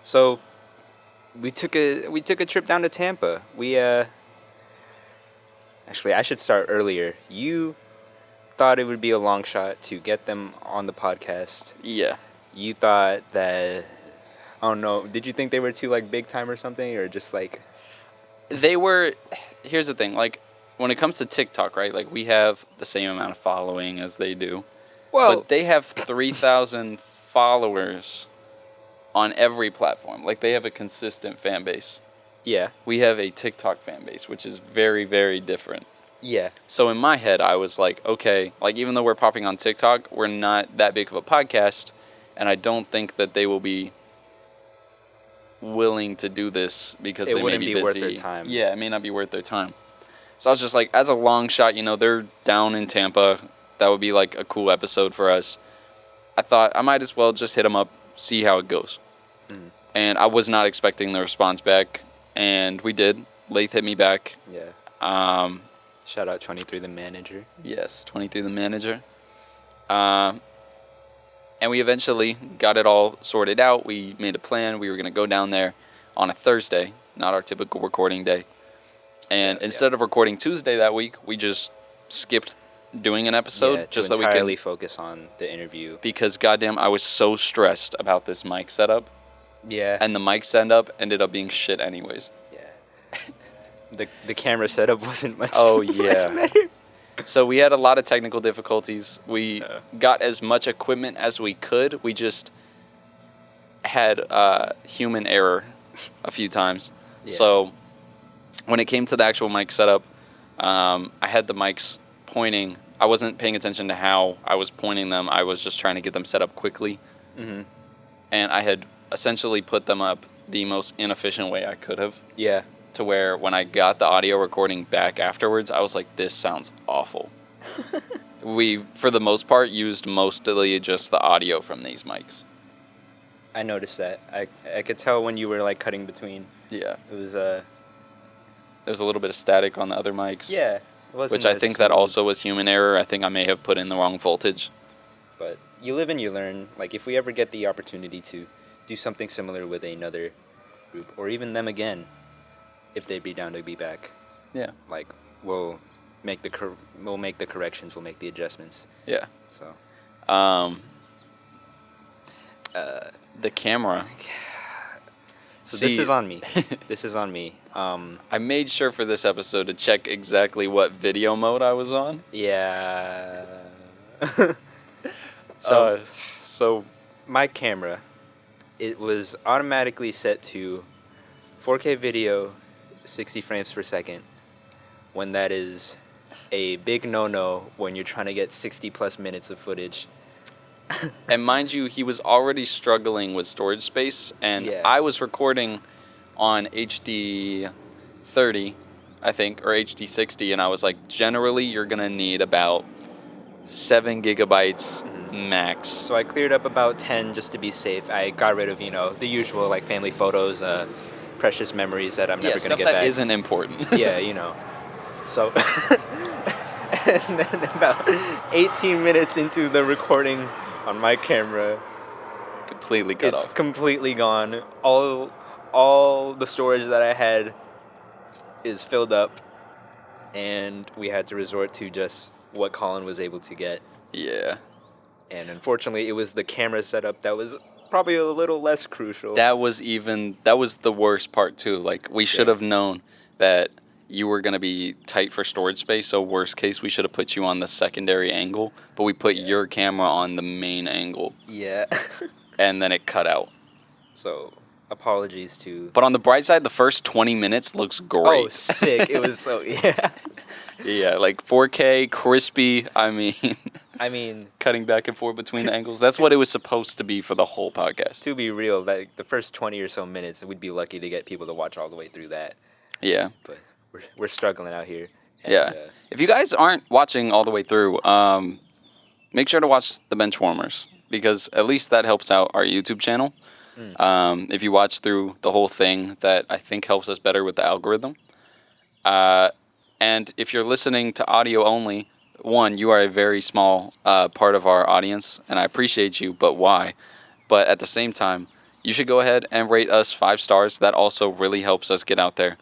So we took a trip down to Tampa. Actually, I should start earlier. You thought it would be a long shot to get them on the podcast. Yeah. You thought that, I don't know, did you think they were too like big time or something, or just like? They were. Here's the thing. Like, when it comes to TikTok, right? Like, we have the same amount of following as they do. Well, But they have 3,000 followers on every platform. Like, they have a consistent fan base. yeah, We have a TikTok fan base, which is very, very different. yeah, So in my head, I was like, okay, like, even though we're popping on TikTok, we're not that big of a podcast, and I don't think that they will be willing to do this because It they may wouldn't be be busy. worth their time. Yeah, it may not be worth their time. So I was just like, as a long shot, they're down in Tampa. That would be like a cool episode for us. I thought I might as well just hit them up, see how it goes. And I was not expecting the response back, and we did. Lath hit me back. yeah. Shout out 23 the manager. Yes, 23 the manager. And we eventually got it all sorted out. We made a plan. We were going to go down there on a Thursday, not our typical recording day. And instead of recording Tuesday that week, we just skipped doing an episode just so we could entirely focus on the interview. Because goddamn, I was so stressed about this mic setup, Yeah. and the mic setup ended up being shit anyways. Yeah. The camera setup wasn't much. Oh, much yeah. better. So we had a lot of technical difficulties. We got as much equipment as we could. We just had human error a few times. Yeah. So when it came to the actual mic setup, I had the mics pointing. I wasn't paying attention to how I was pointing them. I was just trying to get them set up quickly. Mm-hmm. And I had essentially put them up the most inefficient way I could have. Yeah. To where when I got the audio recording back afterwards, I was like, this sounds awful. We, for the most part, used mostly just the audio from these mics. I noticed that. I could tell when you were like cutting between. Yeah. It was There's a little bit of static on the other mics. Yeah. It wasn't Which I as think that smooth, also was human error. I think I may have put in the wrong voltage. But you live and you learn. Like if we ever get the opportunity to do something similar with another group, or even them again, if they'd be down to be back. Yeah. Like we'll make the corrections, we'll make the adjustments. Yeah. So the camera. So See, this is on me. This is on me. I made sure for this episode to check exactly what video mode I was on. Yeah. So My camera, it was automatically set to 4K video, 60 frames per second, when that is a big no-no when you're trying to get 60 plus minutes of footage. and mind you, he was already struggling with storage space, and Yeah. I was recording on HD 30, I think, or HD 60, and I was like, generally, you're going to need about 7 gigabytes max. So I cleared up about 10 just to be safe. I got rid of, the usual like family photos, precious memories that I'm never stuff going to get that back. isn't important. Yeah. So, and then about 18 minutes into the recording on my camera, Completely cut it's off. completely gone. All the storage that I had is filled up, and we had to resort to just what Colin was able to get. Yeah. And unfortunately, it was the camera setup that was probably a little less crucial. That was the worst part too. Like, we should have known that you were going to be tight for storage space, so worst case, we should have put you on the secondary angle, but we put your camera on the main angle. Yeah. And then it cut out. So, apologies to... But on the bright side, the first 20 minutes looks great. Oh, sick. It was so... Yeah. Yeah, like 4K, crispy, I mean, I cutting back and forth between the angles. That's what it was supposed to be for the whole podcast. to be real, like the first 20 or so minutes, we'd be lucky to get people to watch all the way through that. Yeah. But we're struggling out here. And, Yeah. If you guys aren't watching all the way through, make sure to watch the Benchwarmers, because at least that helps out our YouTube channel. If you watch through the whole thing, that I think helps us better with the algorithm. And if you're listening to audio only, one, you are a very small part of our audience, and I appreciate you, but why? But at the same time, you should go ahead and rate us 5 stars. That also really helps us get out there.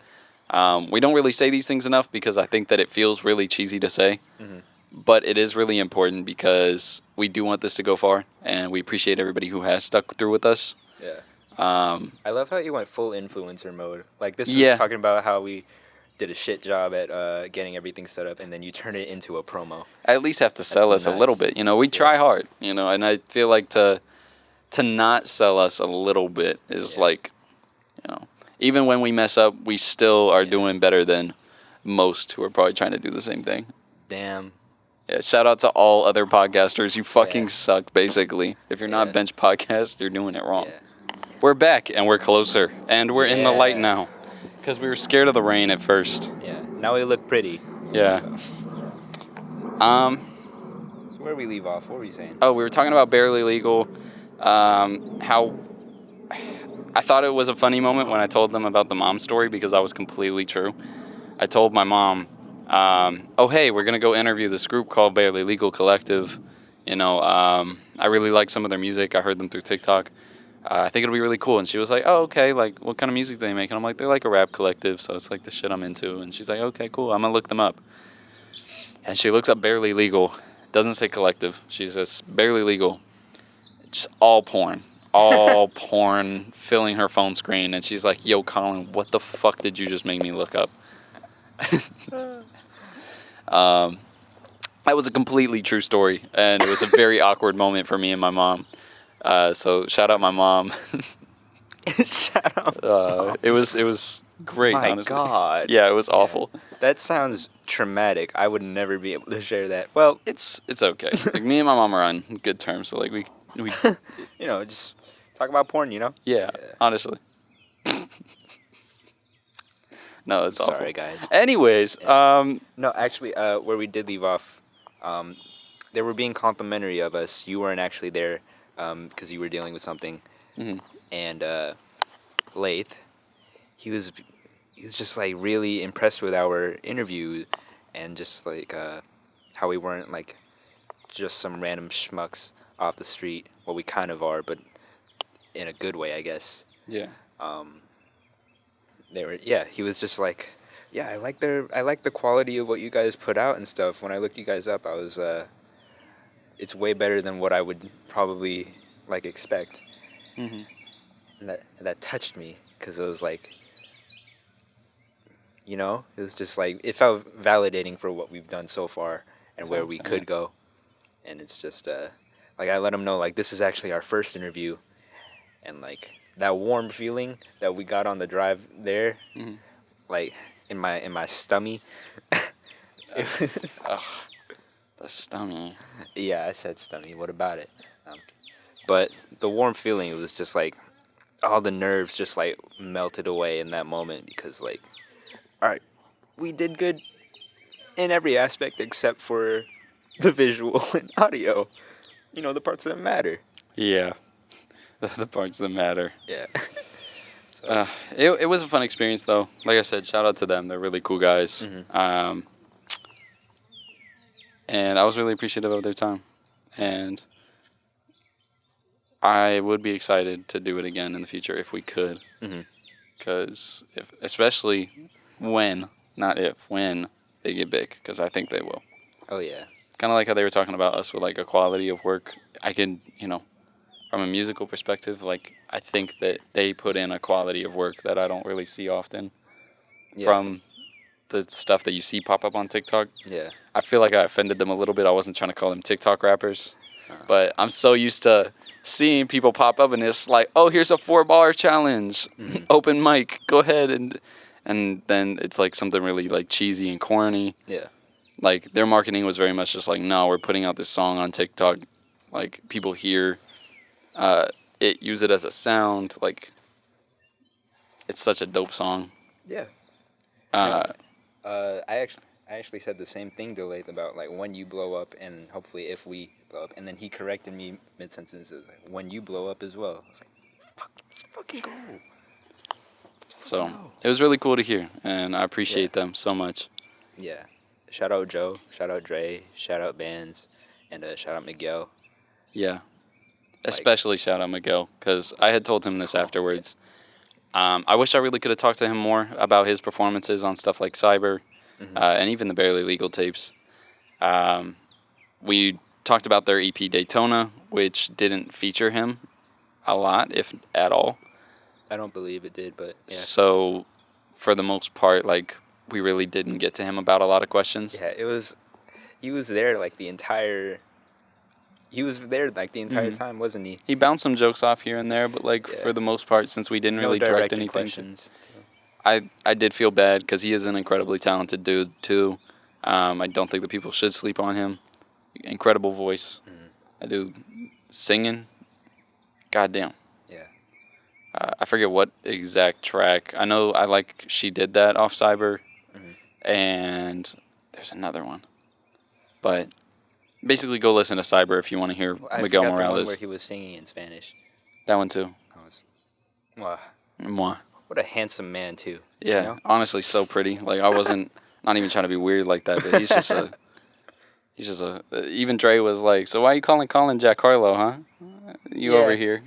We don't really say these things enough because I think that it feels really cheesy to say. Mm-hmm. But it is really important because we do want this to go far, and we appreciate everybody who has stuck through with us. Yeah. Um, I love how you went full influencer mode. Like, this was Yeah. talking about how we did a shit job at getting everything set up, and then you turn it into a promo. I at least have to sell That's us a little nice. bit. You know, we try hard, you know, and I feel like to not sell us a little bit is like, you know, even when we mess up, we still are doing better than most who are probably trying to do the same thing. Damn. Yeah, shout out to all other podcasters. You fucking Yeah. suck, basically. If you're not Yeah. Bench Podcast, you're doing it wrong. Yeah. We're back, and we're closer, and we're in the light Yeah. now. Because we were scared of the rain at first. Yeah. Now we look pretty. Yeah. So where we leave off? What were you saying? Oh, we were talking about Barely Legal. How I thought it was a funny moment when I told them about the mom story because that was completely true. I told my mom, oh, hey, we're going to go interview this group called Barely Legal Collective. You know, I really like some of their music. I heard them through TikTok. I think it'll be really cool. And she was like, oh, okay, like, what kind of music do they make? And I'm like, they're like a rap collective, so it's like the shit I'm into. And she's like, okay, cool, I'm going to look them up. And she looks up Barely Legal. Doesn't say collective. She says, Barely Legal. Just all porn. All porn filling her phone screen. And she's like, yo, Colin, what the fuck did you just make me look up? That was a completely true story, and it was a very awkward moment for me and my mom. So shout out my mom. Shout out. It was great. My honestly. God. Yeah, it was awful. That sounds traumatic. I would never be able to share that. Well, It's okay. Like me and my mom are on good terms, so like we you know, just talk about porn. You know. yeah, honestly. No, it's awful. Sorry, guys. Anyways, No, actually, where we did leave off, they were being complimentary of us. You weren't actually there because you were dealing with something. Mhm. And Lath, he was just like really impressed with our interview, and just like how we weren't like just some random schmucks off the street. Well, we kind of are, but in a good way, I guess. yeah. He was just like, yeah, I like the quality of what you guys put out and stuff. When I looked you guys up, I was it's way better than what I would probably like expect. Mm-hmm. And that touched me because it was like, you know, it was just like, it felt validating for what we've done so far and where we could go. And it's just like, I let him know like this is actually our first interview, and like that warm feeling that we got on the drive there, Mhm. like in my stomach. Ugh, the stomach. Yeah, I said stomach. What about it? But the warm feeling, it was just like all the nerves just like melted away in that moment because like, all right, we did good in every aspect except for the visual and audio. You know, the parts that matter. Yeah, the parts that matter. Yeah. So, It was a fun experience though. Like I said, shout out to them. They're really cool guys. Mhm. And I was really appreciative of their time. And I would be excited to do it again in the future if we could. Mhm. Because especially when, not if, when they get big. Because I think they will. Oh yeah. Kind of like how they were talking about us with like a quality of work. I can, you know, from a musical perspective, like I think that they put in a quality of work that I don't really see often Yeah. from the stuff that you see pop up on TikTok. Yeah. I feel like I offended them a little bit. I wasn't trying to call them TikTok rappers, Uh-huh. but I'm so used to seeing people pop up and it's like, oh, here's a 4-bar challenge, Mhm. open mic, go ahead, and then it's like something really like cheesy and corny. Yeah. Like their marketing was very much just like, no, we're putting out this song on TikTok, like people hear it, use it as a sound, like it's such a dope song. Yeah. Uh, I actually said the same thing to Lath about like when you blow up and hopefully if we blow up, and then he corrected me mid sentence like, when you blow up as well. I was like, fuck, let's fucking go. So it was really cool to hear, and I appreciate them so much. Yeah. Shout out Joe. Shout out Dre. Shout out Bands, and shout out Miguel. Yeah. Especially shout out Miguel, because I had told him this afterwards. I wish I really could have talked to him more about his performances on stuff like Cyber, and even the Barely Legal tapes. We talked about their EP Daytona, which didn't feature him a lot, if at all. I don't believe it did, but yeah. So, for the most part, like, we really didn't get to him about a lot of questions. Yeah, he was there like the entire time, wasn't he? He bounced some jokes off here and there, but like for the most part, since we didn't really direct anything, questions. I did feel bad because he is an incredibly talented dude too. I don't think that people should sleep on him. Incredible voice. That dude singing. Goddamn. Yeah. I forget what exact track. I know I like She Did That off Cyber, and there's another one, but. Basically, go listen to Cyber if you want to hear Miguel Morales. The one where he was singing in Spanish. That one too. Moi. What a handsome man too. Yeah, you know? Honestly, so pretty. Like I wasn't not even trying to be weird like that, but he's just a. Even Dre was like, "So why are you calling Colin Jack Harlow, huh? You over here?"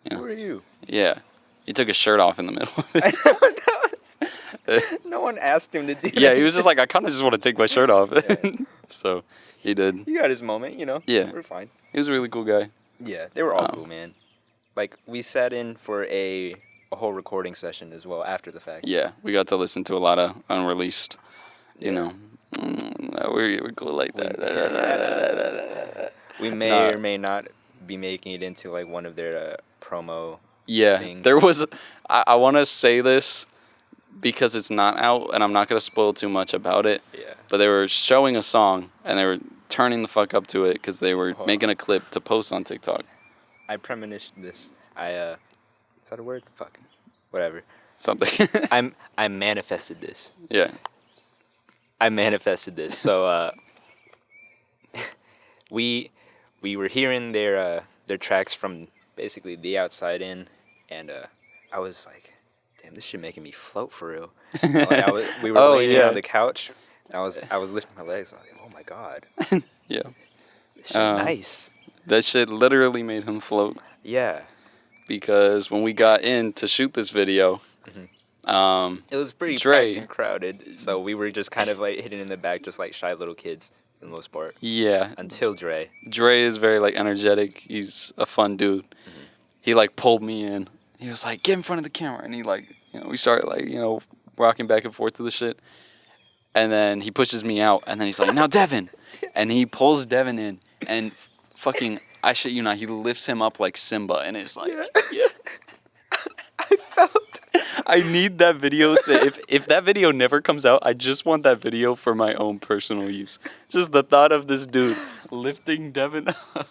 Yeah. Who are you? Yeah, he took his shirt off in the middle of it. I know that was. No one asked him to do that. Yeah, he was just like, "I kind of just want to take my shirt off." Yeah. So. He did. He got his moment, you know. Yeah. We're fine. He was a really cool guy. Yeah, they were all cool, man. Like, we sat in for a whole recording session as well after the fact. Yeah, we got to listen to a lot of unreleased, you know. We're cool like that. We may or may not be making it into, like, one of their promo things. There was... I want to say this because it's not out, and I'm not going to spoil too much about it. Yeah. But they were showing a song, and they were turning the fuck up to it because they were making a clip to post on TikTok. I premonitioned this. Is that a word? Fuck. Whatever. Something. I manifested this. Yeah. I manifested this. So we were hearing their tracks from basically the outside in, and I was like, damn, this shit making me float for real. Like we were laying on the couch. And I was lifting my legs. I was like, oh my god. Yeah. This shit nice. That shit literally made him float. Yeah. Because when we got in to shoot this video, it was pretty packed and crowded. So we were just kind of like hidden in the back, just like shy little kids for the most part. Yeah. Until Dre. Dre is very like energetic. He's a fun dude. He like pulled me in. He was like, get in front of the camera. And he like, we started like, rocking back and forth to the shit. And then he pushes me out. And then he's like, now Devin. And he pulls Devin in. And fucking, I shit you not, he lifts him up like Simba. And it's like, yeah. I felt. I need that video. If that video never comes out, I just want that video for my own personal use. Just the thought of this dude lifting Devin up.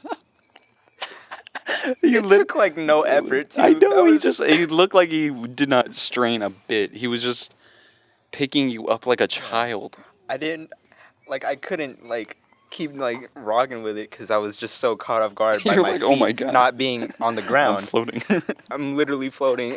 It took like no effort. I know. He looked like he did not strain a bit. He was just picking you up like a child. I couldn't keep rocking with it because I was just so caught off guard by my feet oh my God. not being on the ground. I'm floating. I'm literally floating.